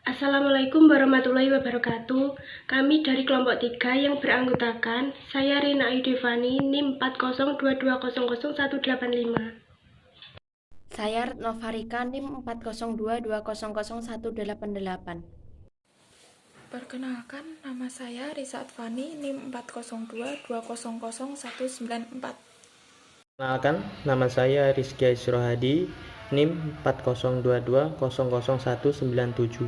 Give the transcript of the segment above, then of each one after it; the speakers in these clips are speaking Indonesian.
Assalamualaikum warahmatullahi wabarakatuh. Kami dari kelompok 3 yang beranggotakan saya Rina Aidevani NIM 40200185. Saya Retno Farika NIM 4022000188. Perkenalkan, nama saya Risa Advani, NIM 4022000194. Perkenalkan, nama saya Rizky Aisrohadi, NIM 4022000197.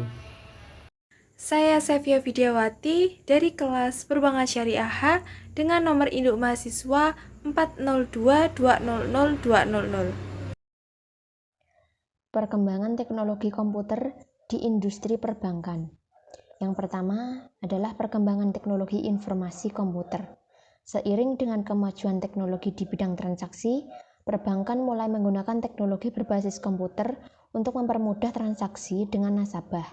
Saya Sevia Widiawati dari kelas Perbankan Syariah H dengan nomor induk mahasiswa 402200200. Perkembangan teknologi komputer di industri perbankan. Yang pertama adalah perkembangan teknologi informasi komputer. Seiring dengan kemajuan teknologi di bidang transaksi, perbankan mulai menggunakan teknologi berbasis komputer untuk mempermudah transaksi dengan nasabah.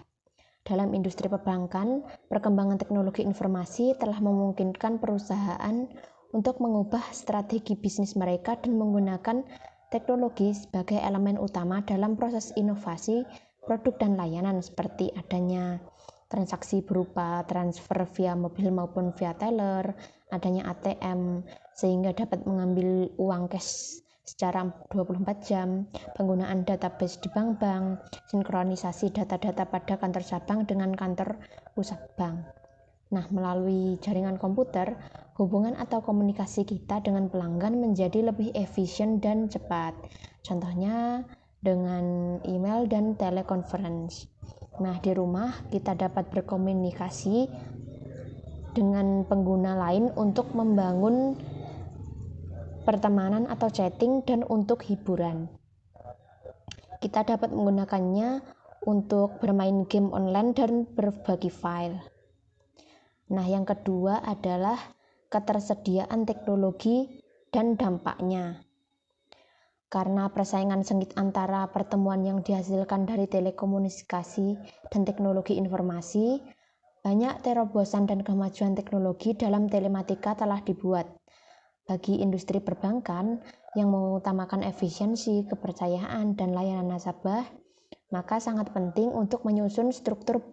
Dalam industri perbankan, perkembangan teknologi informasi telah memungkinkan perusahaan untuk mengubah strategi bisnis mereka dan menggunakan teknologi sebagai elemen utama dalam proses inovasi produk dan layanan, seperti adanya transaksi berupa transfer via mobil maupun via teller, adanya ATM sehingga dapat mengambil uang cash secara 24 jam, penggunaan database di bank-bank, sinkronisasi data-data pada kantor cabang dengan kantor pusat bank. Nah, melalui jaringan komputer, hubungan atau komunikasi kita dengan pelanggan menjadi lebih efisien dan cepat. Contohnya dengan email dan telekonferensi. Nah, di rumah kita dapat berkomunikasi dengan pengguna lain untuk membangun pertemanan atau chatting dan untuk hiburan. Kita dapat menggunakannya untuk bermain game online dan berbagi file. Nah, yang kedua adalah ketersediaan teknologi dan dampaknya. Karena persaingan sengit antara pertemuan yang dihasilkan dari telekomunikasi dan teknologi informasi, banyak terobosan dan kemajuan teknologi dalam telematika telah dibuat. Bagi industri perbankan yang mengutamakan efisiensi, kepercayaan, dan layanan nasabah, maka sangat penting untuk menyusun struktur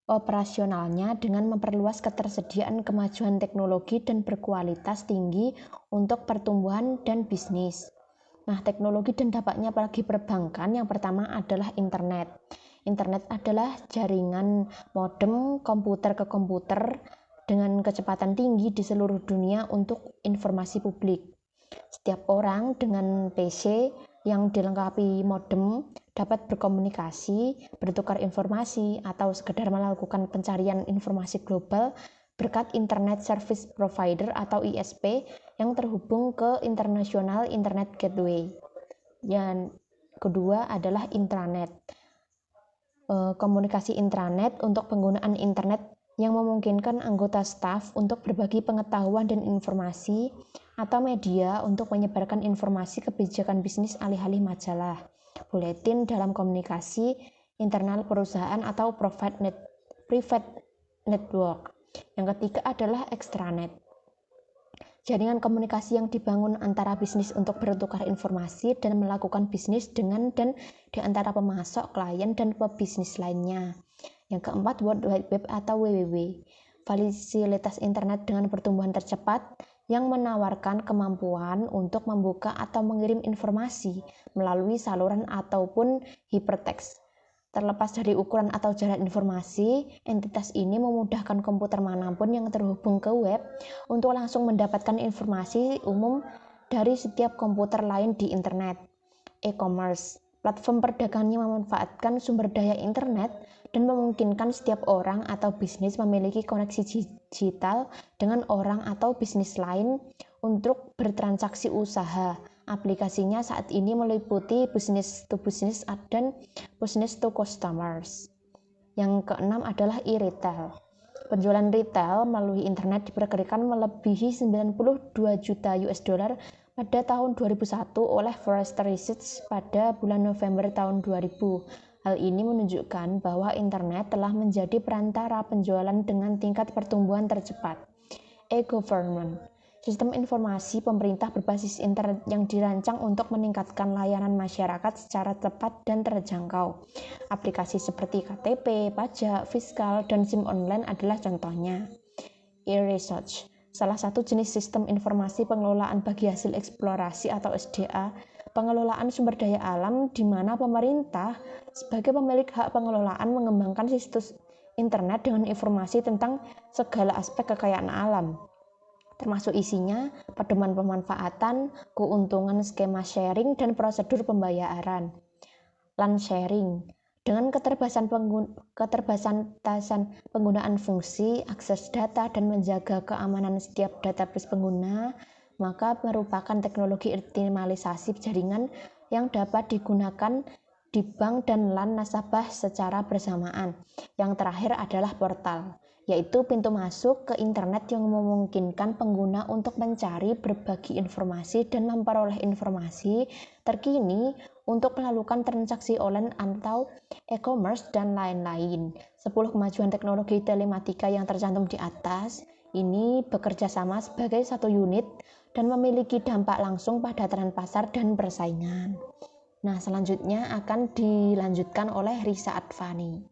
operasionalnya dengan memperluas ketersediaan kemajuan teknologi dan berkualitas tinggi untuk pertumbuhan dan bisnis. Nah, teknologi dan dampaknya bagi perbankan yang pertama adalah internet. Internet adalah jaringan modem komputer ke komputer dengan kecepatan tinggi di seluruh dunia untuk informasi publik. Setiap orang dengan PC yang dilengkapi modem dapat berkomunikasi, bertukar informasi, atau sekedar melakukan pencarian informasi global berkat Internet Service Provider atau ISP yang terhubung ke International Internet Gateway. Yang kedua adalah intranet. Komunikasi intranet untuk penggunaan internet yang memungkinkan anggota staf untuk berbagi pengetahuan dan informasi, atau media untuk menyebarkan informasi kebijakan bisnis alih-alih majalah, buletin dalam komunikasi internal perusahaan atau private network. Yang ketiga adalah extranet. Jaringan komunikasi yang dibangun antara bisnis untuk bertukar informasi dan melakukan bisnis dengan dan di antara pemasok, klien, dan pebisnis lainnya. Yang keempat, World Wide Web atau WWW, fasilitas internet dengan pertumbuhan tercepat yang menawarkan kemampuan untuk membuka atau mengirim informasi melalui saluran ataupun hypertext. Terlepas dari ukuran atau jarak informasi, entitas ini memudahkan komputer manapun yang terhubung ke web untuk langsung mendapatkan informasi umum dari setiap komputer lain di internet. E-commerce, platform perdagangan yang memanfaatkan sumber daya internet dan memungkinkan setiap orang atau bisnis memiliki koneksi digital dengan orang atau bisnis lain untuk bertransaksi usaha. Aplikasinya saat ini meliputi business to business dan business to customers. Yang keenam adalah e-retail. Penjualan retail melalui internet diperkirakan melebihi 92 juta US dollar pada tahun 2001 oleh Forrester Research pada bulan November tahun 2000. Hal ini menunjukkan bahwa internet telah menjadi perantara penjualan dengan tingkat pertumbuhan tercepat. E-government. Sistem informasi pemerintah berbasis internet yang dirancang untuk meningkatkan layanan masyarakat secara cepat dan terjangkau. Aplikasi seperti KTP, pajak, fiskal, dan SIM online adalah contohnya. E-Research, salah satu jenis sistem informasi pengelolaan bagi hasil eksplorasi atau SDA, pengelolaan sumber daya alam di mana pemerintah sebagai pemilik hak pengelolaan mengembangkan situs internet dengan informasi tentang segala aspek kekayaan alam, termasuk isinya, pedoman pemanfaatan, keuntungan skema sharing, dan prosedur pembayaran. LAN sharing, dengan keterbatasan penggunaan fungsi, akses data, dan menjaga keamanan setiap database pengguna, maka merupakan teknologi optimalisasi jaringan yang dapat digunakan di bank dan LAN nasabah secara bersamaan. Yang terakhir adalah portal, yaitu pintu masuk ke internet yang memungkinkan pengguna untuk mencari, berbagi informasi, dan memperoleh informasi terkini untuk melakukan transaksi online atau e-commerce dan lain-lain. 10 kemajuan teknologi telematika yang tercantum di atas ini bekerja sama sebagai satu unit dan memiliki dampak langsung pada tren pasar dan persaingan. Nah, selanjutnya akan dilanjutkan oleh Risa Advani.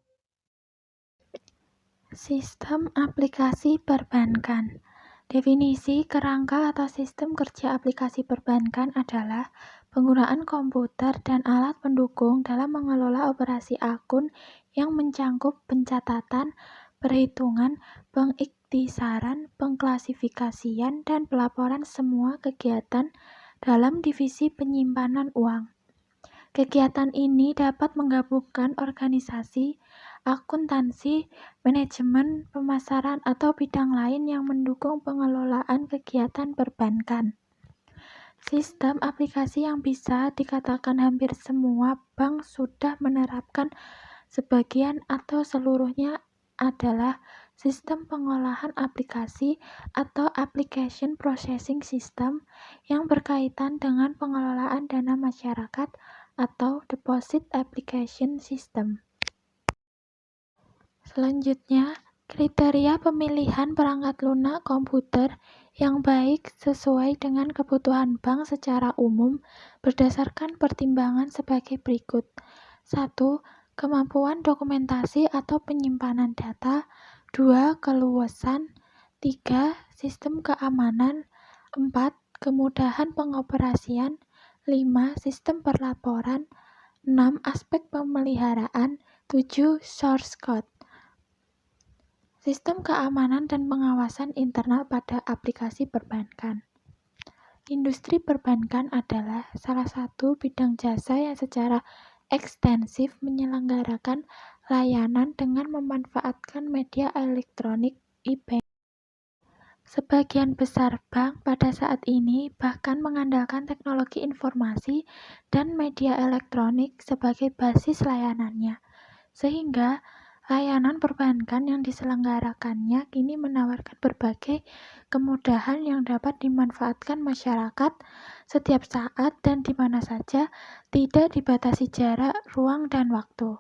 Sistem aplikasi perbankan. Definisi kerangka atau sistem kerja aplikasi perbankan adalah penggunaan komputer dan alat pendukung dalam mengelola operasi akun yang mencangkup pencatatan, perhitungan, pengiktisaran, pengklasifikasian, dan pelaporan semua kegiatan dalam divisi penyimpanan uang. Kegiatan ini dapat menggabungkan organisasi, akuntansi, manajemen, pemasaran, atau bidang lain yang mendukung pengelolaan kegiatan perbankan. Sistem aplikasi yang bisa dikatakan hampir semua bank sudah menerapkan sebagian atau seluruhnya adalah sistem pengolahan aplikasi atau application processing system yang berkaitan dengan pengelolaan dana masyarakat atau deposit application system. Selanjutnya, kriteria pemilihan perangkat lunak komputer yang baik sesuai dengan kebutuhan bank secara umum berdasarkan pertimbangan sebagai berikut. 1. Kemampuan dokumentasi atau penyimpanan data. 2. Keluasan. 3. Sistem keamanan. 4. Kemudahan pengoperasian. 5. Sistem perlaporan. 6. Aspek pemeliharaan. 7. Source code. Sistem keamanan dan pengawasan internal pada aplikasi perbankan. Industri perbankan adalah salah satu bidang jasa yang secara ekstensif menyelenggarakan layanan dengan memanfaatkan media elektronik e-banking. Sebagian besar bank pada saat ini bahkan mengandalkan teknologi informasi dan media elektronik sebagai basis layanannya, sehingga layanan perbankan yang diselenggarakannya kini menawarkan berbagai kemudahan yang dapat dimanfaatkan masyarakat setiap saat dan di mana saja, tidak dibatasi jarak, ruang, dan waktu.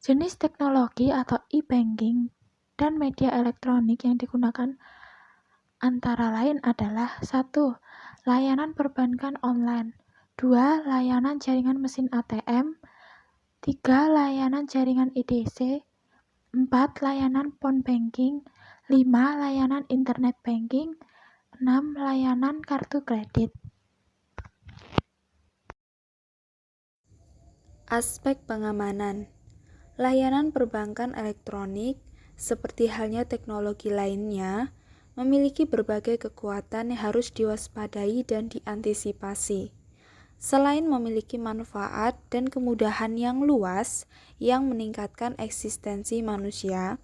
Jenis teknologi atau e-banking dan media elektronik yang digunakan antara lain adalah 1. Layanan perbankan online. 2. Layanan jaringan mesin ATM. 3. Layanan jaringan EDC. 4. Layanan phone banking. 5. Layanan internet banking. 6. Layanan kartu kredit. Aspek pengamanan. Layanan perbankan elektronik, seperti halnya teknologi lainnya, memiliki berbagai kekuatan yang harus diwaspadai dan diantisipasi. Selain memiliki manfaat dan kemudahan yang luas yang meningkatkan eksistensi manusia,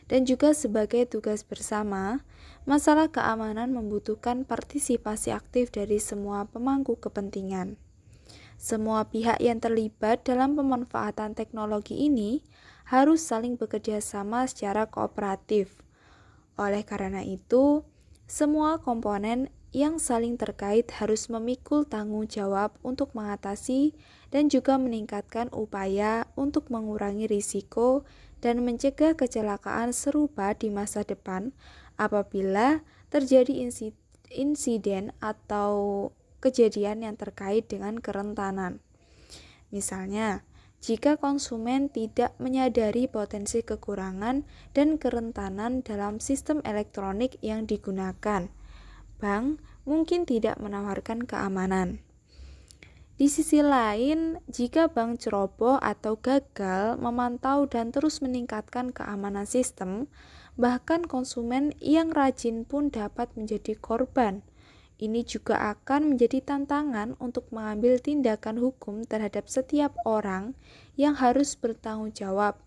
dan juga sebagai tugas bersama, masalah keamanan membutuhkan partisipasi aktif dari semua pemangku kepentingan. Semua pihak yang terlibat dalam pemanfaatan teknologi ini harus saling bekerja sama secara kooperatif. Oleh karena itu, semua komponen yang saling terkait harus memikul tanggung jawab untuk mengatasi dan juga meningkatkan upaya untuk mengurangi risiko dan mencegah kecelakaan serupa di masa depan apabila terjadi insiden atau kejadian yang terkait dengan kerentanan. Misalnya, jika konsumen tidak menyadari potensi kekurangan dan kerentanan dalam sistem elektronik yang digunakan, bank mungkin tidak menawarkan keamanan. Di sisi lain, jika bank ceroboh atau gagal memantau dan terus meningkatkan keamanan sistem, bahkan konsumen yang rajin pun dapat menjadi korban. Ini juga akan menjadi tantangan untuk mengambil tindakan hukum terhadap setiap orang yang harus bertanggung jawab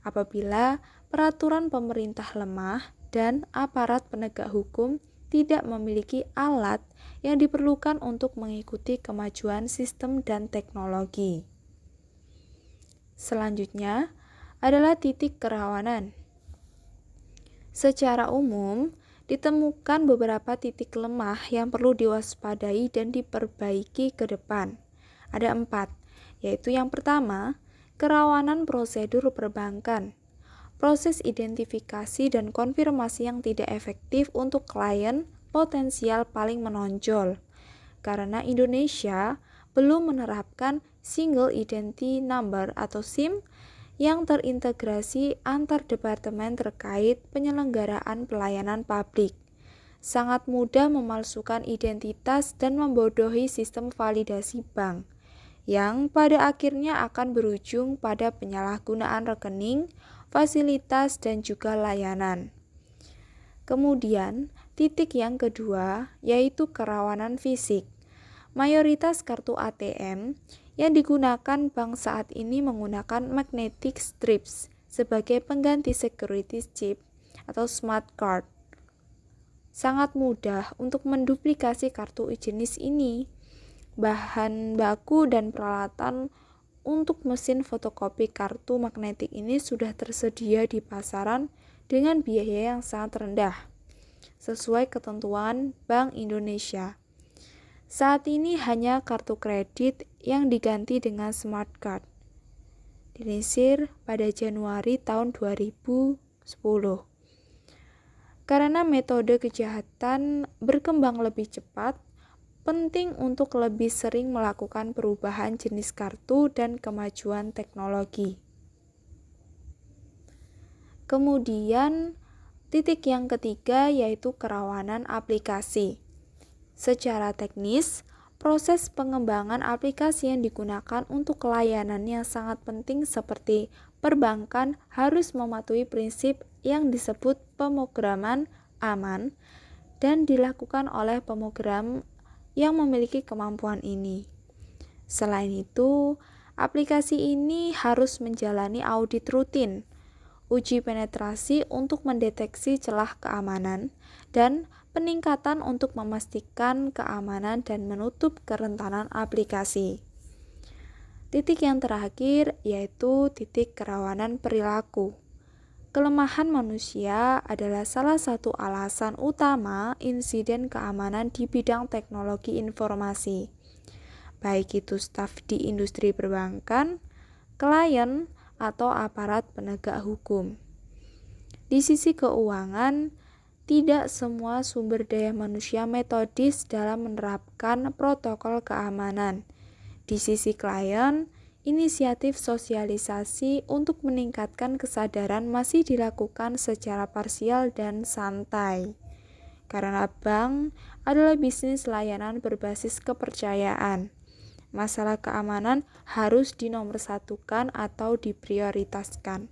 apabila peraturan pemerintah lemah dan aparat penegak hukum tidak memiliki alat yang diperlukan untuk mengikuti kemajuan sistem dan teknologi. Selanjutnya adalah titik kerawanan. Secara umum, ditemukan beberapa titik lemah yang perlu diwaspadai dan diperbaiki ke depan. Ada 4, yaitu yang pertama, kerawanan prosedur perbankan. Proses identifikasi dan konfirmasi yang tidak efektif untuk klien potensial paling menonjol, karena Indonesia belum menerapkan Single Identity Number atau SIM yang terintegrasi antar departemen terkait penyelenggaraan pelayanan publik. Sangat mudah memalsukan identitas dan membodohi sistem validasi bank, yang pada akhirnya akan berujung pada penyalahgunaan rekening, fasilitas, dan juga layanan. Kemudian, titik yang kedua yaitu kerawanan fisik. Mayoritas kartu ATM yang digunakan bank saat ini menggunakan magnetic strips sebagai pengganti security chip atau smart card. Sangat mudah untuk menduplikasi kartu jenis ini. Bahan baku dan peralatan untuk mesin fotokopi kartu magnetik ini sudah tersedia di pasaran dengan biaya yang sangat rendah, sesuai ketentuan Bank Indonesia. Saat ini hanya kartu kredit yang diganti dengan smart card. Dilansir pada Januari tahun 2010. Karena metode kejahatan berkembang lebih cepat, penting untuk lebih sering melakukan perubahan jenis kartu dan kemajuan teknologi. Kemudian, titik yang ketiga yaitu kerawanan aplikasi. Secara teknis, proses pengembangan aplikasi yang digunakan untuk layanan yang sangat penting seperti perbankan harus mematuhi prinsip yang disebut pemrograman aman dan dilakukan oleh pemrogram yang memiliki kemampuan ini. Selain itu, aplikasi ini harus menjalani audit rutin, uji penetrasi untuk mendeteksi celah keamanan, dan peningkatan untuk memastikan keamanan dan menutup kerentanan aplikasi. Titik yang terakhir yaitu titik kerawanan perilaku. Kelemahan manusia adalah salah satu alasan utama insiden keamanan di bidang teknologi informasi, baik itu staf di industri perbankan, klien, atau aparat penegak hukum. Di sisi keuangan, tidak semua sumber daya manusia metodis dalam menerapkan protokol keamanan. Di sisi klien, inisiatif sosialisasi untuk meningkatkan kesadaran masih dilakukan secara parsial dan santai. Karena bank adalah bisnis layanan berbasis kepercayaan, masalah keamanan harus dinomorsatukan atau diprioritaskan.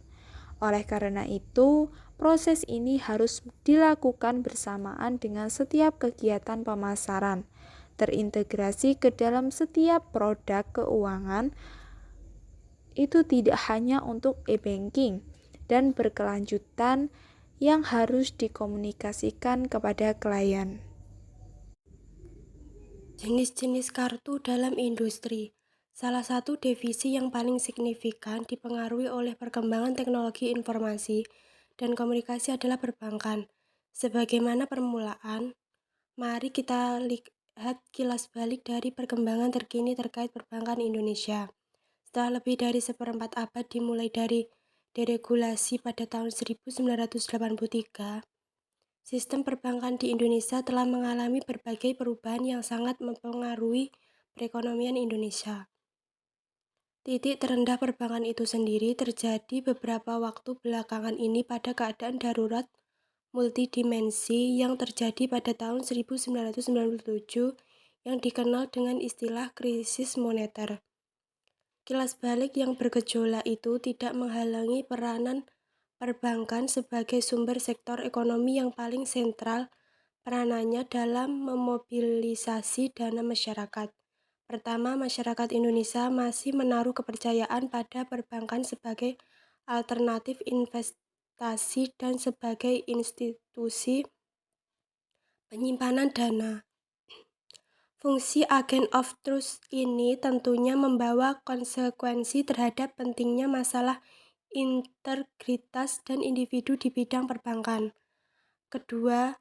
Oleh karena itu, proses ini harus dilakukan bersamaan dengan setiap kegiatan pemasaran, terintegrasi ke dalam setiap produk keuangan. Itu tidak hanya untuk e-banking dan berkelanjutan yang harus dikomunikasikan kepada klien. Jenis-jenis kartu dalam industri. Salah satu divisi yang paling signifikan dipengaruhi oleh perkembangan teknologi informasi dan komunikasi adalah perbankan. Sebagaimana permulaan, mari kita lihat kilas balik dari perkembangan terkini terkait perbankan Indonesia. Setelah lebih dari seperempat abad dimulai dari deregulasi pada tahun 1983, Sistem perbankan di Indonesia telah mengalami berbagai perubahan yang sangat mempengaruhi perekonomian Indonesia. Titik terendah perbankan itu sendiri terjadi beberapa waktu belakangan ini pada keadaan darurat multidimensi yang terjadi pada tahun 1997 yang dikenal dengan istilah krisis moneter. Kilas balik yang bergejolak itu tidak menghalangi peranan perbankan sebagai sumber sektor ekonomi yang paling sentral peranannya dalam memobilisasi dana masyarakat. Pertama, masyarakat Indonesia masih menaruh kepercayaan pada perbankan sebagai alternatif investasi dan sebagai institusi penyimpanan dana. Fungsi agent of trust ini tentunya membawa konsekuensi terhadap pentingnya masalah integritas dan individu di bidang perbankan. Kedua,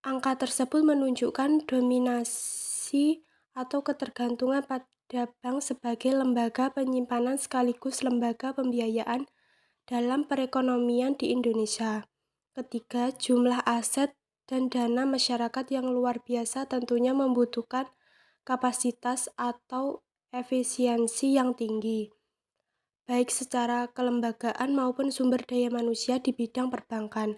angka tersebut menunjukkan dominasi atau ketergantungan pada bank sebagai lembaga penyimpanan sekaligus lembaga pembiayaan dalam perekonomian di Indonesia. Ketiga, jumlah aset dan dana masyarakat yang luar biasa tentunya membutuhkan kapasitas atau efisiensi yang tinggi, baik secara kelembagaan maupun sumber daya manusia di bidang perbankan.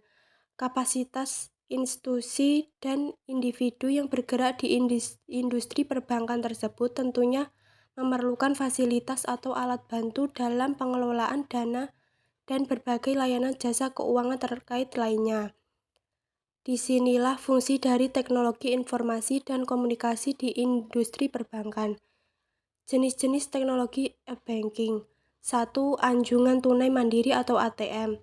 Kapasitas institusi dan individu yang bergerak di industri perbankan tersebut tentunya memerlukan fasilitas atau alat bantu dalam pengelolaan dana dan berbagai layanan jasa keuangan terkait lainnya. Disinilah fungsi dari teknologi informasi dan komunikasi di industri perbankan. Jenis-jenis teknologi e-banking. 1. Anjungan tunai mandiri atau ATM.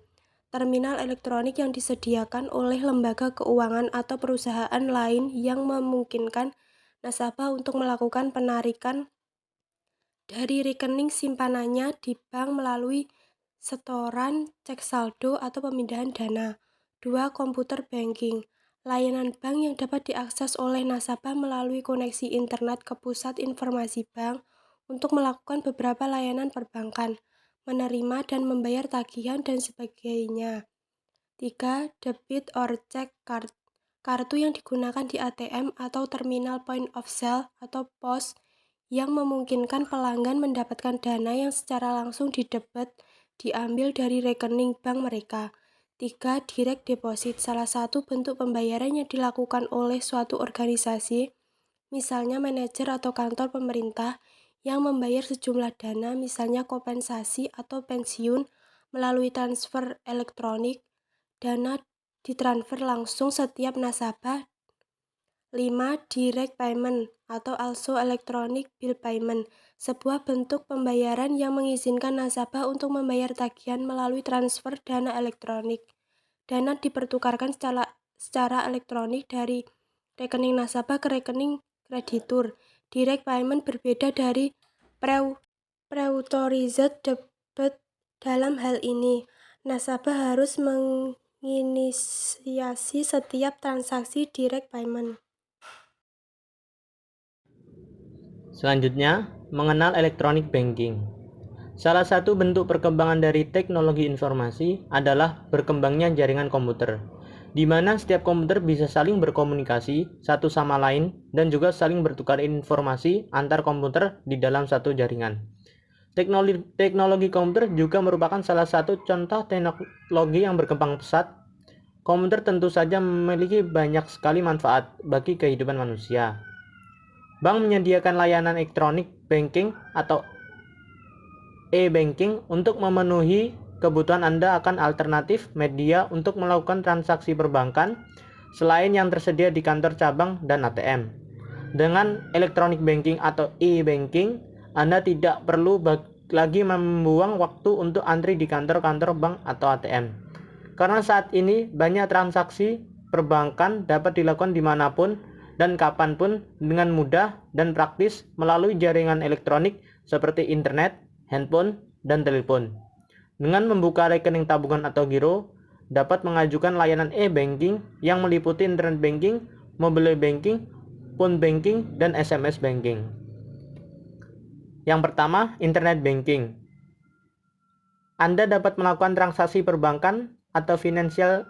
Terminal elektronik yang disediakan oleh lembaga keuangan atau perusahaan lain yang memungkinkan nasabah untuk melakukan penarikan dari rekening simpanannya di bank melalui setoran, cek saldo, atau pemindahan dana. 2. Komputer banking. Layanan bank yang dapat diakses oleh nasabah melalui koneksi internet ke pusat informasi bank untuk melakukan beberapa layanan perbankan, menerima dan membayar tagihan, dan sebagainya. 3. Debit or check card. Kartu yang digunakan di ATM atau terminal point of sale atau POS yang memungkinkan pelanggan mendapatkan dana yang secara langsung diambil dari rekening bank mereka. 3. Direct deposit. Salah satu bentuk pembayaran yang dilakukan oleh suatu organisasi, misalnya manajer atau kantor pemerintah, yang membayar sejumlah dana, misalnya kompensasi atau pensiun, melalui transfer elektronik. Dana ditransfer langsung setiap nasabah. 5. Direct payment atau also electronic bill payment, sebuah bentuk pembayaran yang mengizinkan nasabah untuk membayar tagihan melalui transfer dana elektronik. Dana dipertukarkan secara elektronik dari rekening nasabah ke rekening kreditur. Direct payment berbeda dari pre-authorized debit. Dalam hal ini, nasabah harus menginisiasi setiap transaksi direct payment. Selanjutnya, mengenal electronic banking. Salah satu bentuk perkembangan dari teknologi informasi adalah berkembangnya jaringan komputer, di mana setiap komputer bisa saling berkomunikasi satu sama lain dan juga saling bertukar informasi antar komputer di dalam satu jaringan. Teknologi komputer juga merupakan salah satu contoh teknologi yang berkembang pesat. Komputer tentu saja memiliki banyak sekali manfaat bagi kehidupan manusia. Bank menyediakan layanan elektronik banking atau e-banking untuk memenuhi kebutuhan Anda akan alternatif media untuk melakukan transaksi perbankan selain yang tersedia di kantor cabang dan ATM. Dengan electronic banking atau e-banking, Anda tidak perlu lagi membuang waktu untuk antri di kantor-kantor bank atau ATM. Karena saat ini banyak transaksi perbankan dapat dilakukan dimanapun dan kapanpun dengan mudah dan praktis melalui jaringan elektronik seperti internet, handphone, dan telepon. Dengan membuka rekening tabungan atau giro, dapat mengajukan layanan e-banking yang meliputi internet banking, mobile banking, phone banking, dan SMS banking. Yang pertama, internet banking. Anda dapat melakukan transaksi perbankan atau financial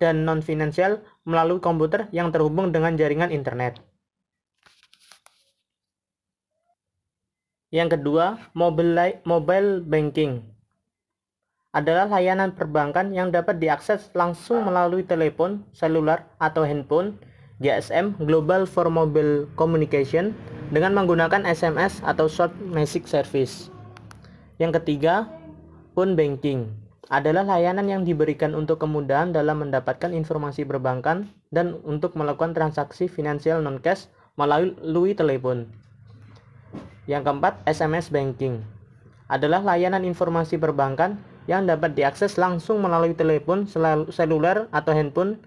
dan non-finansial melalui komputer yang terhubung dengan jaringan internet. Yang kedua, mobile banking adalah layanan perbankan yang dapat diakses langsung melalui telepon seluler atau handphone GSM Global for Mobile Communication dengan menggunakan SMS atau Short Message Service. Yang ketiga, phone banking adalah layanan yang diberikan untuk kemudahan dalam mendapatkan informasi perbankan dan untuk melakukan transaksi finansial non-cash melalui telepon. Yang keempat, SMS banking adalah layanan informasi perbankan yang dapat diakses langsung melalui telepon seluler atau handphone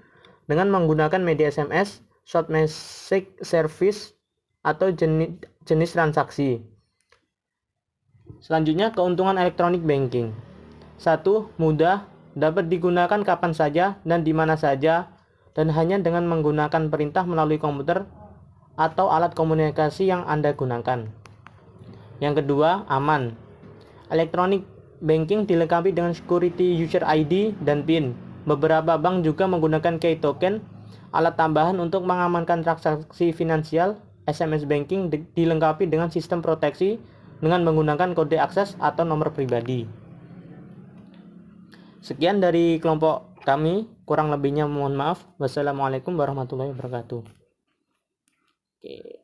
dengan menggunakan media SMS, Short Message Service, atau jenis transaksi. Selanjutnya, keuntungan elektronik banking. 1. Mudah, dapat digunakan kapan saja dan di mana saja, dan hanya dengan menggunakan perintah melalui komputer atau alat komunikasi yang Anda gunakan. Yang kedua, aman. Elektronik banking dilengkapi dengan security user ID dan PIN. Beberapa bank juga menggunakan key token, alat tambahan untuk mengamankan transaksi finansial. SMS banking dilengkapi dengan sistem proteksi dengan menggunakan kode akses atau nomor pribadi. Sekian dari kelompok kami, kurang lebihnya mohon maaf. Wassalamualaikum warahmatullahi wabarakatuh. Oke.